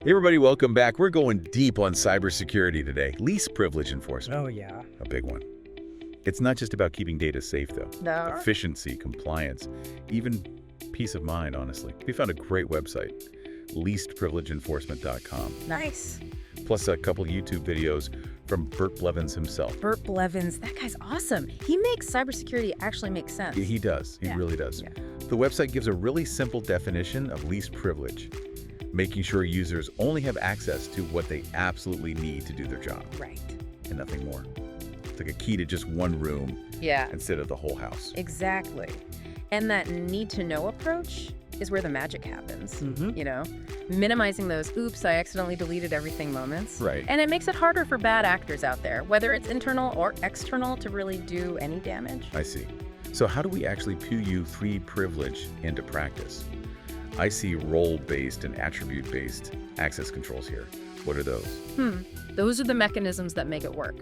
Hey everybody, welcome back. We're going deep on cybersecurity today. Least privilege enforcement. Oh, yeah. A big one. It's not just about keeping data safe, though. No. Efficiency, compliance, even peace of mind, honestly. We found a great website, leastprivilegeenforcement.com. Nice. Plus a couple YouTube videos from Bert Blevins himself. Bert Blevins, that guy's awesome. He makes cybersecurity actually make sense. He does. He really does. Yeah. The website gives a really simple definition of least privilege, making sure users only have access to what they absolutely need to do their job. Right. And nothing more. It's like a key to just one room instead of the whole house. Exactly. And that need-to-know approach is where the magic happens, you know? Minimizing those, oops, I accidentally deleted everything moments. Right. And it makes it harder for bad actors out there, whether it's internal or external, to really do any damage. I see. So how do we actually PU3 privilege into practice? I see role-based and attribute-based access controls here. What are those? Those are the mechanisms that make it work.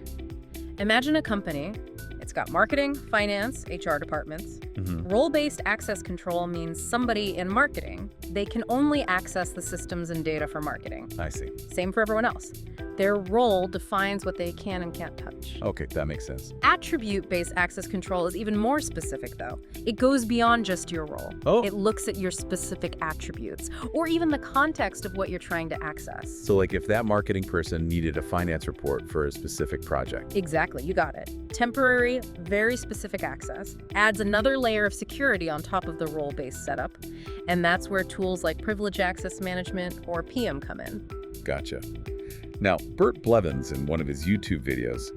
Imagine a company. It's got marketing, finance, HR departments. Role-based access control means somebody in marketing, they can only access the systems and data for marketing. I see. Same for everyone else. Their role defines what they can and can't touch. Okay, that makes sense. Attribute-based access control is even more specific, though. It goes beyond just your role. Oh. It looks at your specific attributes, or even the context of what you're trying to access. So like if that marketing person needed a finance report for a specific project. Exactly, you got it. Temporary, very specific access adds another layer of security on top of the role-based setup, and that's where tools like privilege access management or PAM come in. Gotcha. Now, Bert Blevins, in one of his YouTube videos,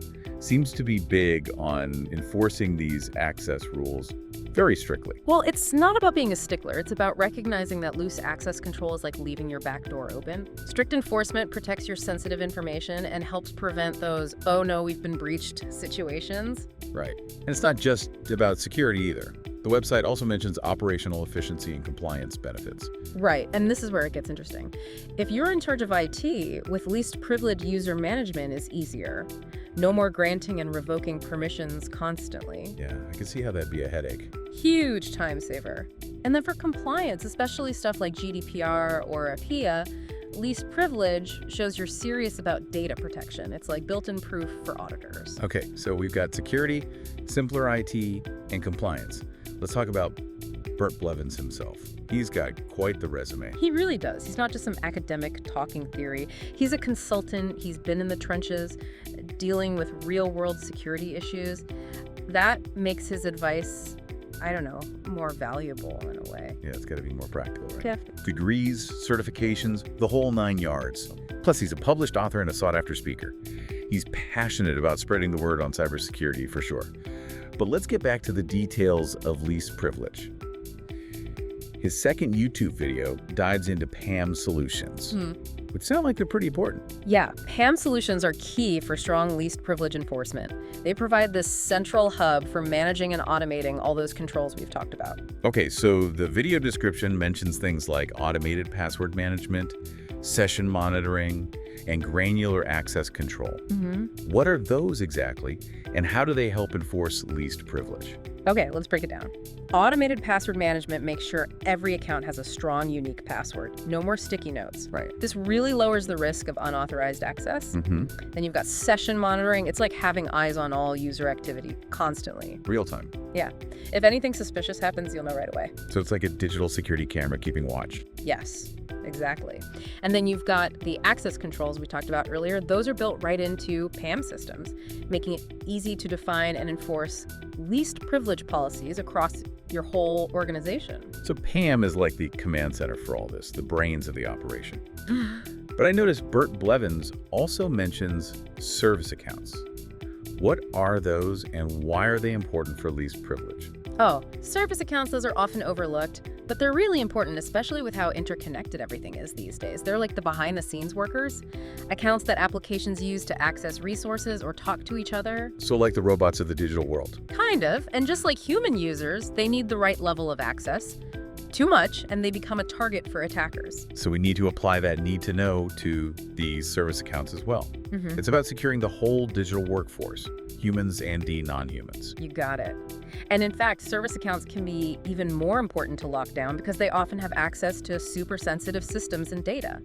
seems to be big on enforcing these access rules very strictly. Well, it's not about being a stickler. It's about recognizing that loose access control is like leaving your back door open. Strict enforcement protects your sensitive information and helps prevent those, oh no, we've been breached situations. Right. And it's not just about security either. The website also mentions operational efficiency and compliance benefits. Right, and this is where it gets interesting. If you're in charge of IT, with least privilege user management is easier. No more granting and revoking permissions constantly. Yeah, I can see how that'd be a headache. Huge time saver. And then for compliance, especially stuff like GDPR or a PIA, least privilege shows you're serious about data protection. It's like built-in proof for auditors. Okay, so we've got security, simpler IT, and compliance. Let's talk about Bert Blevins himself. He's got quite the resume. He really does. He's not just some academic talking theory. He's a consultant. He's been in the trenches dealing with real-world security issues. That makes his advice, I don't know, more valuable in a way. Yeah, it's got to be more practical, right? Definitely. Degrees, certifications, the whole 9 yards. Plus, he's a published author and a sought-after speaker. He's passionate about spreading the word on cybersecurity, for sure. But let's get back to the details of least privilege. His second YouTube video dives into PAM solutions, which sound like they're pretty important. Yeah, PAM solutions are key for strong least privilege enforcement. They provide this central hub for managing and automating all those controls we've talked about. Okay, so the video description mentions things like automated password management, session monitoring, and granular access control. What are those exactly, and how do they help enforce least privilege? Okay, let's break it down. Automated password management makes sure every account has a strong, unique password. No more sticky notes. Right. This really lowers the risk of unauthorized access. Then you've got session monitoring. It's like having eyes on all user activity constantly. Real time. Yeah. If anything suspicious happens, you'll know right away. So it's like a digital security camera keeping watch. Yes, exactly. And then you've got the access controls we talked about earlier. Those are built right into PAM systems, making it easy to define and enforce least privilege policies across your whole organization. So PAM is like the command center for all this, the brains of the operation. But I noticed Bert Blevins also mentions service accounts. What are those and why are they important for least privilege? Oh, service accounts, those are often overlooked, but they're really important, especially with how interconnected everything is these days. They're like the behind-the-scenes workers, accounts that applications use to access resources or talk to each other. So like the robots of the digital world. Kind of, and just like human users, they need the right level of access. Too much, and they become a target for attackers. So we need to apply that need to know to these service accounts as well. It's about securing the whole digital workforce, humans and non-humans. You got it. And in fact, service accounts can be even more important to lock down because they often have access to super sensitive systems and data.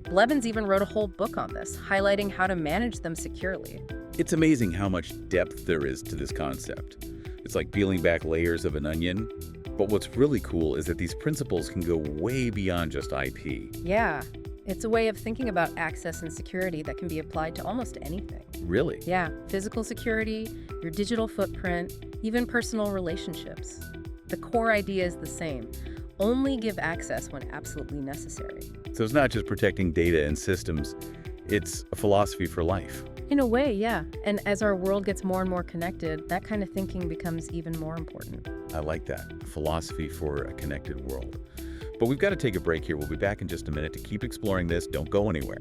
Blevins even wrote a whole book on this, highlighting how to manage them securely. It's amazing how much depth there is to this concept. It's like peeling back layers of an onion. But what's really cool is that these principles can go way beyond just IP. Yeah, it's a way of thinking about access and security that can be applied to almost anything. Really? Yeah, physical security, your digital footprint, even personal relationships. The core idea is the same. Only give access when absolutely necessary. So it's not just protecting data and systems, it's a philosophy for life. In a way, yeah. And as our world gets more and more connected, that kind of thinking becomes even more important. I like that. A philosophy for a connected world. But we've got to take a break here. We'll be back in just a minute to keep exploring this. Don't go anywhere.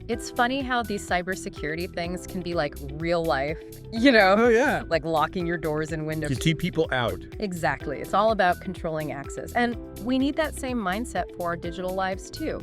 It's funny how these cybersecurity things can be like real life, you know? Oh, yeah. Like locking your doors and windows. To keep people out. Exactly. It's all about controlling access. And we need that same mindset for our digital lives, too.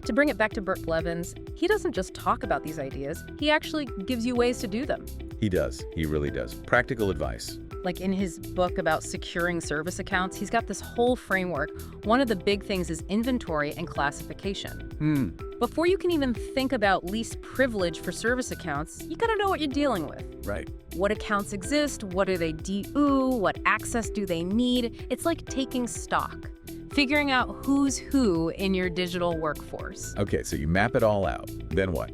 To bring it back to Bert Blevins, he doesn't just talk about these ideas. He actually gives you ways to do them. He does. He really does. Practical advice. Like in his book about securing service accounts, he's got this whole framework. One of the big things is inventory and classification. Before you can even think about least privilege for service accounts, you gotta know what you're dealing with. Right. What accounts exist? What do they do? What access do they need? It's like taking stock, figuring out who's who in your digital workforce. Okay, so you map it all out. Then what?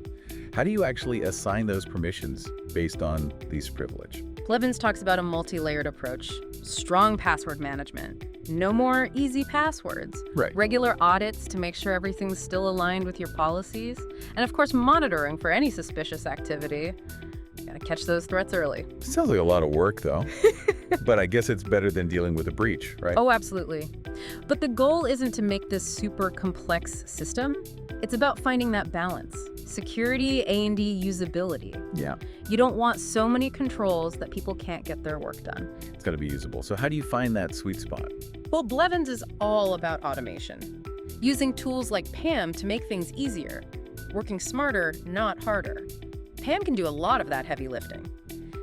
How do you actually assign those permissions based on least privilege? Blevins talks about a multi-layered approach, strong password management, no more easy passwords, Right. regular audits to make sure everything's still aligned with your policies, and of course monitoring for any suspicious activity. Gotta catch those threats early. Sounds like a lot of work, though. But I guess it's better than dealing with a breach, right? Oh, absolutely. But the goal isn't to make this super complex system. It's about finding that balance. Security, A&D, usability. Yeah. You don't want so many controls that people can't get their work done. It's got to be usable. So how do you find that sweet spot? Well, Blevins is all about automation. Using tools like PAM to make things easier. Working smarter, not harder. PAM can do a lot of that heavy lifting.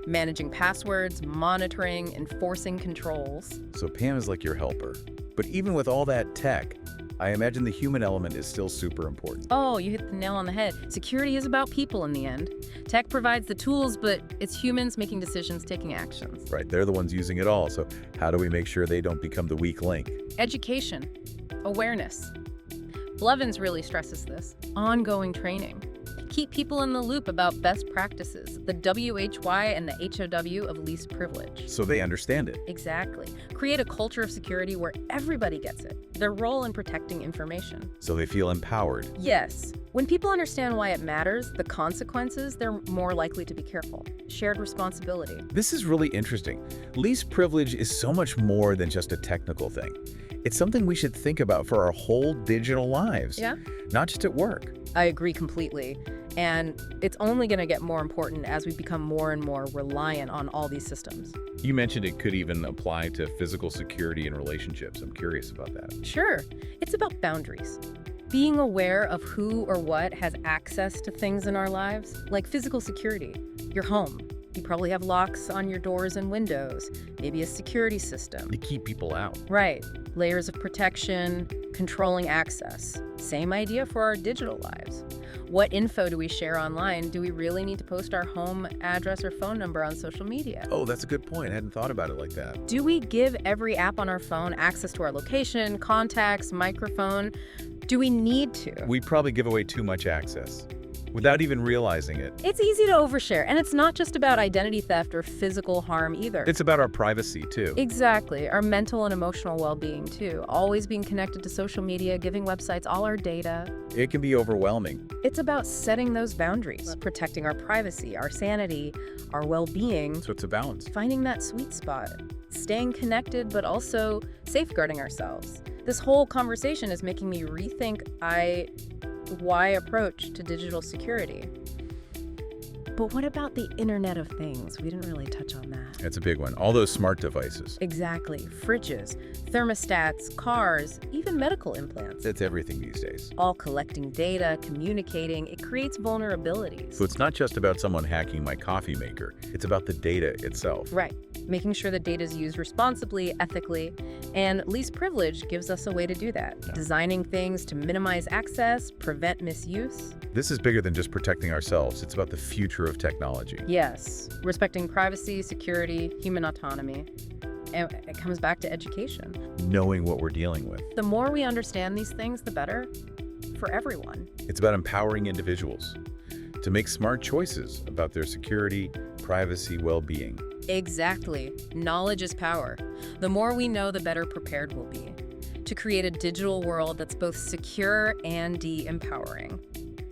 Managing passwords, monitoring, enforcing controls. So PAM is like your helper. But even with all that tech, I imagine the human element is still super important. Oh, you hit the nail on the head. Security is about people in the end. Tech provides the tools, but it's humans making decisions, taking actions. Right, they're the ones using it all. So how do we make sure they don't become the weak link? Education, awareness. Blevins really stresses this. Ongoing training. Keep people in the loop about best practices, the WHY and the HOW of least privilege. So they understand it. Exactly. Create a culture of security where everybody gets it, their role in protecting information. So they feel empowered. Yes. When people understand why it matters, the consequences, they're more likely to be careful. Shared responsibility. This is really interesting. Least privilege is so much more than just a technical thing. It's something we should think about for our whole digital lives. Yeah. Not just at work. I agree completely. And it's only going to get more important as we become more and more reliant on all these systems. You mentioned it could even apply to physical security and relationships. I'm curious about that. Sure. It's about boundaries. Being aware of who or what has access to things in our lives, like physical security, your home. You probably have locks on your doors and windows, maybe a security system. To keep people out. Right. Layers of protection, controlling access. Same idea for our digital lives. What info do we share online? Do we really need to post our home address or phone number on social media? Oh, that's a good point. I hadn't thought about it like that. Do we give every app on our phone access to our location, contacts, microphone? Do we need to? We probably give away too much access without even realizing it. It's easy to overshare, and it's not just about identity theft or physical harm either. It's about our privacy, too. Exactly. Our mental and emotional well-being, too. Always being connected to social media, giving websites all our data. It can be overwhelming. It's about setting those boundaries, protecting our privacy, our sanity, our well-being. So it's a balance. Finding that sweet spot. Staying connected, but also safeguarding ourselves. This whole conversation is making me rethink why approach to digital security. But what about the Internet of Things? We didn't really touch on that. That's a big one. All those smart devices. Exactly. Fridges, thermostats, cars, even medical implants. That's everything these days. All collecting data, communicating, it creates vulnerabilities. So it's not just about someone hacking my coffee maker. It's about the data itself. Right. Making sure the data is used responsibly, ethically, and least privilege gives us a way to do that. Yeah. Designing things to minimize access, prevent misuse. This is bigger than just protecting ourselves. It's about the future of technology. Yes, respecting privacy, security, human autonomy. And it comes back to education. Knowing what we're dealing with. The more we understand these things, the better for everyone. It's about empowering individuals to make smart choices about their security, privacy, well-being. Exactly. Knowledge is power. The more we know, the better prepared we'll be to create a digital world that's both secure and de-empowering.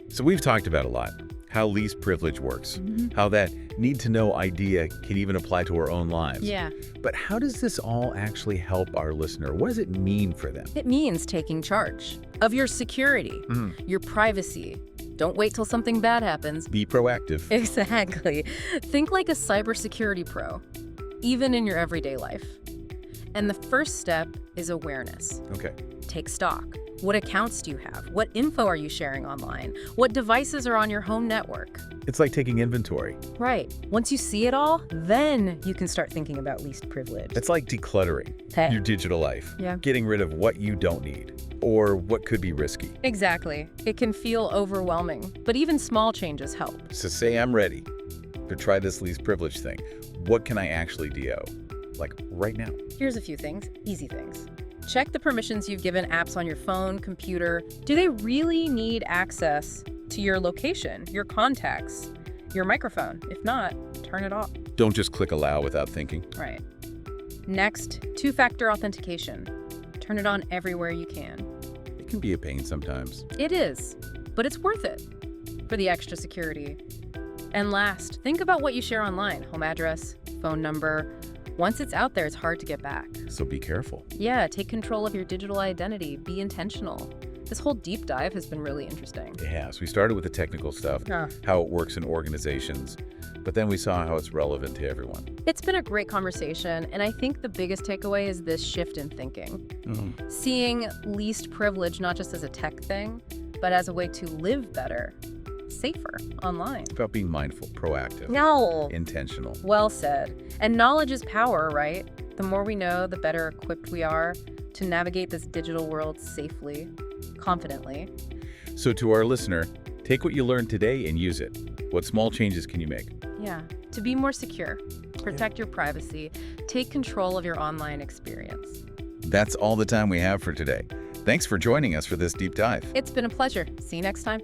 So we've talked about a lot. How least privilege works. How that need-to-know idea can even apply to our own lives. Yeah. But how does this all actually help our listener? What does it mean for them? It means taking charge of your security, your privacy. Don't wait till something bad happens. Be proactive. Exactly. Think like a cybersecurity pro, even in your everyday life. And the first step is awareness. Okay. Take stock. What accounts do you have? What info are you sharing online? What devices are on your home network? It's like taking inventory. Right. Once you see it all, then you can start thinking about least privilege. It's like decluttering Hey. your digital life. Yeah. Getting rid of what you don't need or what could be risky. Exactly. It can feel overwhelming, but even small changes help. So say I'm ready to try this least privilege thing. What can I actually do? Like right now? Here's a few things, easy things. Check the permissions you've given apps on your phone, computer. Do they really need access to your location, your contacts, your microphone? If not, turn it off. Don't just click allow without thinking. Right. Next, two-factor authentication. Turn it on everywhere you can. It can be a pain sometimes. It is, but it's worth it for the extra security. And last, think about what you share online. Home address, phone number. Once it's out there, it's hard to get back. So be careful. Yeah, take control of your digital identity. Be intentional. This whole deep dive has been really interesting. It has. We started with the technical stuff, how it works in organizations, but then we saw how it's relevant to everyone. It's been a great conversation, and I think the biggest takeaway is this shift in thinking. Seeing least privilege not just as a tech thing, but as a way to live better, safer online. It's about being mindful, proactive, intentional. Well said. And knowledge is power, right? The more we know, the better equipped we are to navigate this digital world safely, confidently. So to our listener, take what you learned today and use it. What small changes can you make? Yeah, to be more secure, protect your privacy, take control of your online experience. That's all the time we have for today. Thanks for joining us for this deep dive. It's been a pleasure. See you next time.